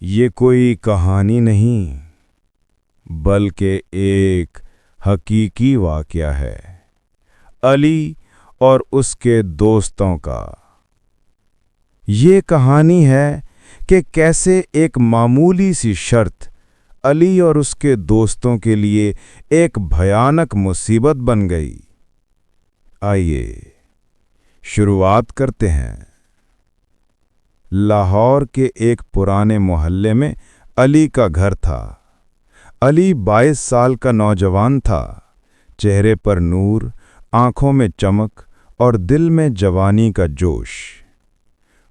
ये कोई कहानी नहीं बल्कि एक हकीकी वाक़या है अली और उसके दोस्तों का। ये कहानी है कि कैसे एक मामूली सी शर्त अली और उसके दोस्तों के लिए एक भयानक मुसीबत बन गई। आइए शुरुआत करते हैं। लाहौर के एक पुराने मोहल्ले में अली का घर था। अली 22 साल का नौजवान था, चेहरे पर नूर, आंखों में चमक और दिल में जवानी का जोश।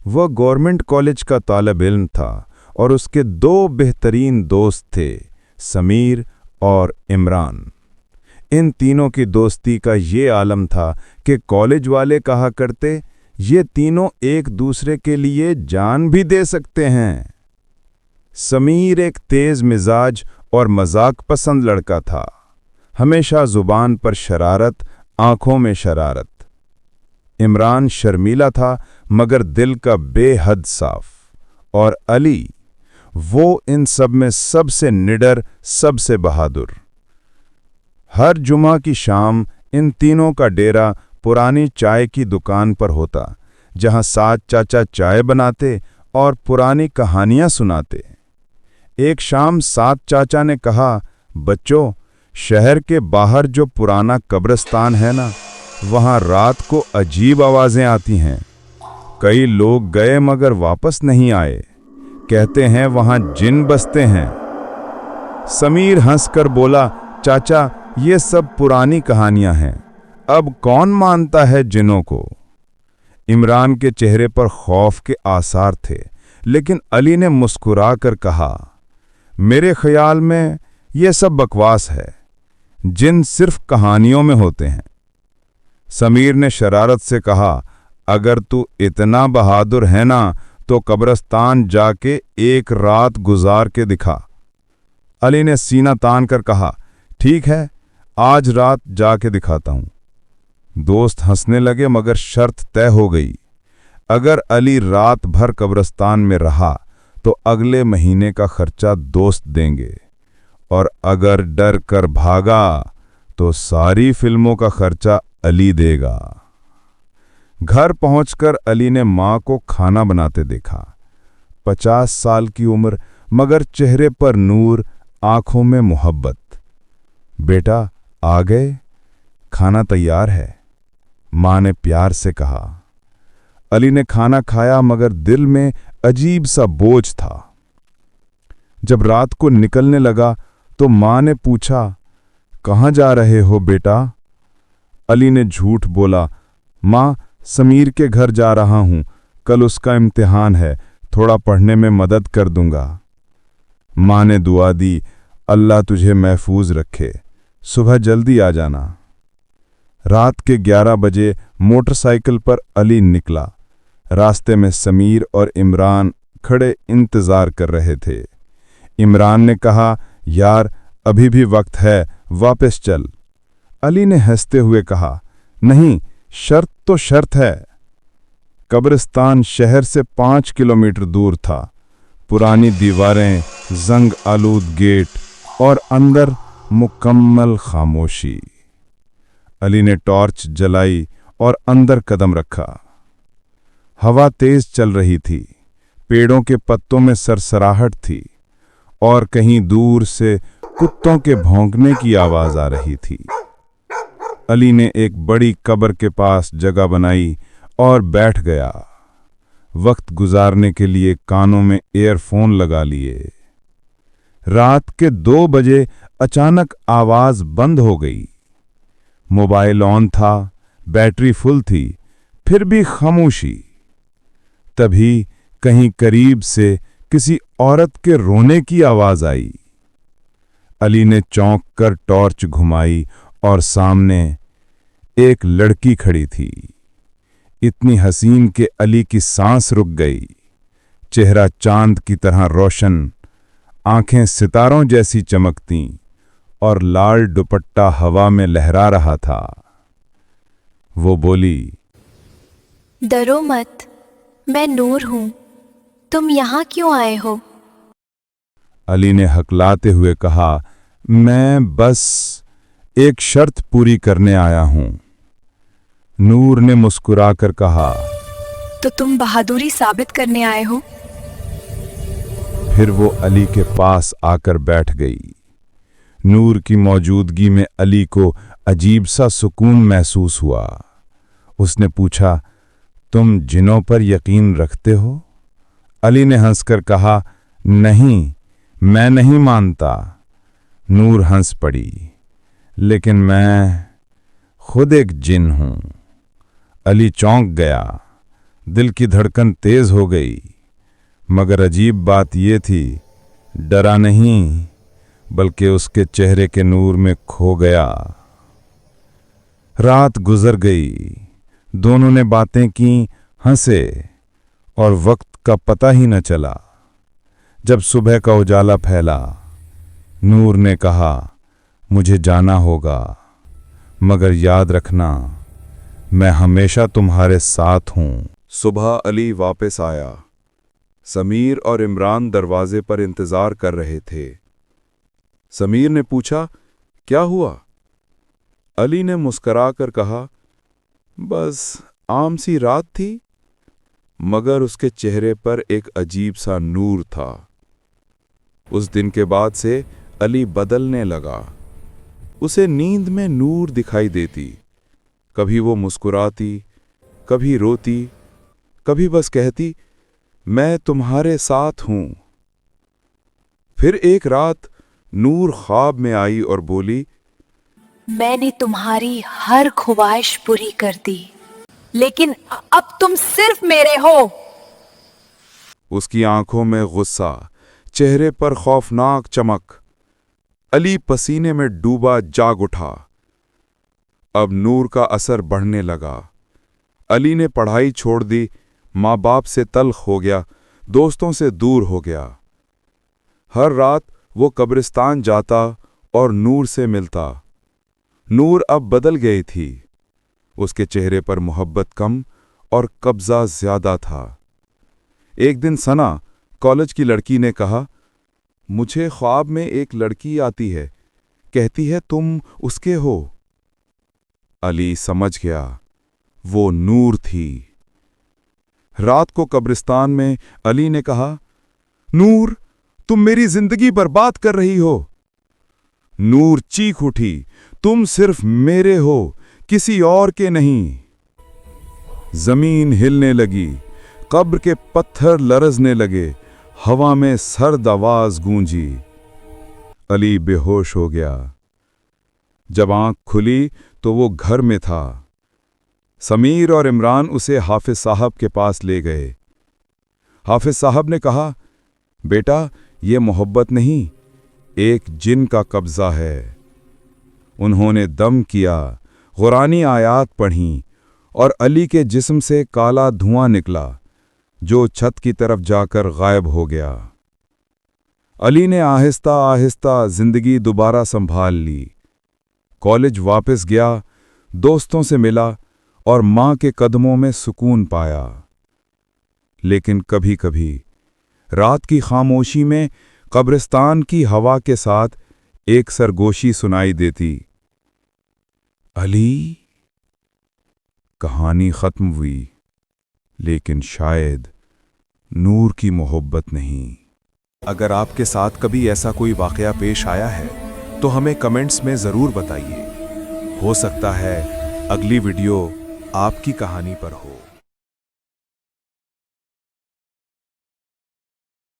वह गवर्नमेंट कॉलेज का तालिब इल्म था और उसके 2 बेहतरीन दोस्त थे, समीर और इमरान। इन तीनों की दोस्ती का ये आलम था कि कॉलेज वाले कहा करते, ये तीनों एक दूसरे के लिए जान भी दे सकते हैं। समीर एक तेज मिजाज और मजाक पसंद लड़का था, हमेशा जुबान पर शरारत, आंखों में शरारत। इमरान शर्मीला था मगर दिल का बेहद साफ। और अली, वो इन सब में सबसे निडर, सबसे बहादुर। हर जुमा की शाम इन तीनों का डेरा पुरानी चाय की दुकान पर होता, जहां सात चाचा चाय बनाते और पुरानी कहानियां सुनाते। एक शाम सात चाचा ने कहा, बच्चों, शहर के बाहर जो पुराना कब्रिस्तान है ना, वहां रात को अजीब आवाजें आती हैं। कई लोग गए मगर वापस नहीं आए। कहते हैं वहां जिन बसते हैं। समीर हंसकर बोला, चाचा, ये सब पुरानी कहानियां हैं, अब कौन मानता है जिनों को। इमरान के चेहरे पर खौफ के आसार थे, लेकिन अली ने मुस्कुरा कर कहा, मेरे ख्याल में ये सब बकवास है, जिन सिर्फ कहानियों में होते हैं। समीर ने शरारत से कहा, अगर तू इतना बहादुर है ना तो कब्रिस्तान जाके एक रात गुजार के दिखा। अली ने सीना तान कर कहा, ठीक है, आज रात जाके दिखाता हूं। दोस्त हंसने लगे मगर शर्त तय हो गई। अगर अली रात भर कब्रिस्तान में रहा तो अगले महीने का खर्चा दोस्त देंगे, और अगर डर कर भागा तो सारी फिल्मों का खर्चा अली देगा। घर पहुंचकर अली ने मां को खाना बनाते देखा। 50 साल की उम्र मगर चेहरे पर नूर, आंखों में मोहब्बत। बेटा, आ गए, खाना तैयार है, मां ने प्यार से कहा। अली ने खाना खाया मगर दिल में अजीब सा बोझ था। जब रात को निकलने लगा तो मां ने पूछा, कहाँ जा रहे हो बेटा? अली ने झूठ बोला, मां, समीर के घर जा रहा हूं, कल उसका इम्तिहान है, थोड़ा पढ़ने में मदद कर दूंगा। मां ने दुआ दी, अल्लाह तुझे महफूज रखे, सुबह जल्दी आ जाना। रात के 11 बजे मोटरसाइकिल पर अली निकला। रास्ते में समीर और इमरान खड़े इंतजार कर रहे थे। इमरान ने कहा, यार, अभी भी वक्त है, वापस चल। अली ने हंसते हुए कहा, नहीं, शर्त तो शर्त है। कब्रिस्तान शहर से 5 किलोमीटर दूर था। पुरानी दीवारें, जंग आलूद गेट और अंदर मुकम्मल खामोशी। अली ने टॉर्च जलाई और अंदर कदम रखा। हवा तेज चल रही थी, पेड़ों के पत्तों में सरसराहट थी और कहीं दूर से कुत्तों के भौंकने की आवाज आ रही थी। अली ने एक बड़ी कब्र के पास जगह बनाई और बैठ गया। वक्त गुजारने के लिए कानों में ईयरफोन लगा लिए। रात के 2 बजे अचानक आवाज बंद हो गई। मोबाइल ऑन था, बैटरी फुल थी, फिर भी खामोशी। तभी कहीं करीब से किसी औरत के रोने की आवाज आई। अली ने चौंक कर टॉर्च घुमाई और सामने एक लड़की खड़ी थी, इतनी हसीन कि अली की सांस रुक गई। चेहरा चांद की तरह रोशन, आंखें सितारों जैसी चमकतीं और लाल दुपट्टा हवा में लहरा रहा था। वो बोली, डरो मत, मैं नूर हूं, तुम यहाँ क्यों आए हो? अली ने हकलाते हुए कहा, मैं बस एक शर्त पूरी करने आया हूं। नूर ने मुस्कुराकर कहा, तो तुम बहादुरी साबित करने आए हो? फिर वो अली के पास आकर बैठ गई। नूर की मौजूदगी में अली को अजीब सा सुकून महसूस हुआ। उसने पूछा, तुम जिनों पर यकीन रखते हो? अली ने हंसकर कहा, नहीं, मैं नहीं मानता। नूर हंस पड़ी, लेकिन मैं खुद एक जिन हूं। अली चौंक गया, दिल की धड़कन तेज हो गई। मगर अजीब बात यह थी, डरा नहीं, बल्कि उसके चेहरे के नूर में खो गया। रात गुजर गई, दोनों ने बातें की, हंसे, और वक्त का पता ही न चला। जब सुबह का उजाला फैला, नूर ने कहा, मुझे जाना होगा, मगर याद रखना, मैं हमेशा तुम्हारे साथ हूं। सुबह अली वापस आया। समीर और इमरान दरवाजे पर इंतजार कर रहे थे। समीर ने पूछा, क्या हुआ? अली ने मुस्कुराकर कहा, बस आम सी रात थी। मगर उसके चेहरे पर एक अजीब सा नूर था। उस दिन के बाद से अली बदलने लगा। उसे नींद में नूर दिखाई देती। कभी वो मुस्कुराती, कभी रोती, कभी बस कहती, मैं तुम्हारे साथ हूं। फिर एक रात नूर ख्वाब में आई और बोली, मैंने तुम्हारी हर ख्वाहिश पूरी कर दी, लेकिन अब तुम सिर्फ मेरे हो। उसकी आंखों में गुस्सा, चेहरे पर खौफनाक चमक। अली पसीने में डूबा जाग उठा। अब नूर का असर बढ़ने लगा। अली ने पढ़ाई छोड़ दी, माँ बाप से तल्ख हो गया, दोस्तों से दूर हो गया। हर रात वो कब्रिस्तान जाता और नूर से मिलता। नूर अब बदल गई थी। उसके चेहरे पर मोहब्बत कम और कब्जा ज्यादा था। एक दिन सना, कॉलेज की लड़की, ने कहा, मुझे ख्वाब में एक लड़की आती है, कहती है तुम उसके हो। अली समझ गया, वो नूर थी। रात को कब्रिस्तान में अली ने कहा, नूर, तुम मेरी जिंदगी बर्बाद कर रही हो। नूर चीख उठी, तुम सिर्फ मेरे हो, किसी और के नहीं। जमीन हिलने लगी, कब्र के पत्थर लरजने लगे, हवा में सर्द आवाज गूंजी। अली बेहोश हो गया। जब आंख खुली तो वो घर में था। समीर और इमरान उसे हाफिज साहब के पास ले गए। हाफिज साहब ने कहा, बेटा, ये मोहब्बत नहीं, एक जिन का कब्जा है। उन्होंने दम किया, कुरानी आयात पढ़ीं, और अली के जिस्म से काला धुआं निकला, जो छत की तरफ जाकर गायब हो गया। अली ने आहिस्ता आहिस्ता जिंदगी दोबारा संभाल ली। कॉलेज वापस गया, दोस्तों से मिला और मां के कदमों में सुकून पाया। लेकिन कभी कभी रात की खामोशी में कब्रिस्तान की हवा के साथ एक सरगोशी सुनाई देती, अली। कहानी खत्म हुई, लेकिन शायद नूर की मोहब्बत नहीं। अगर आपके साथ कभी ऐसा कोई वाकया पेश आया है तो हमें कमेंट्स में ज़रूर बताइए। हो सकता है अगली वीडियो आपकी कहानी पर हो।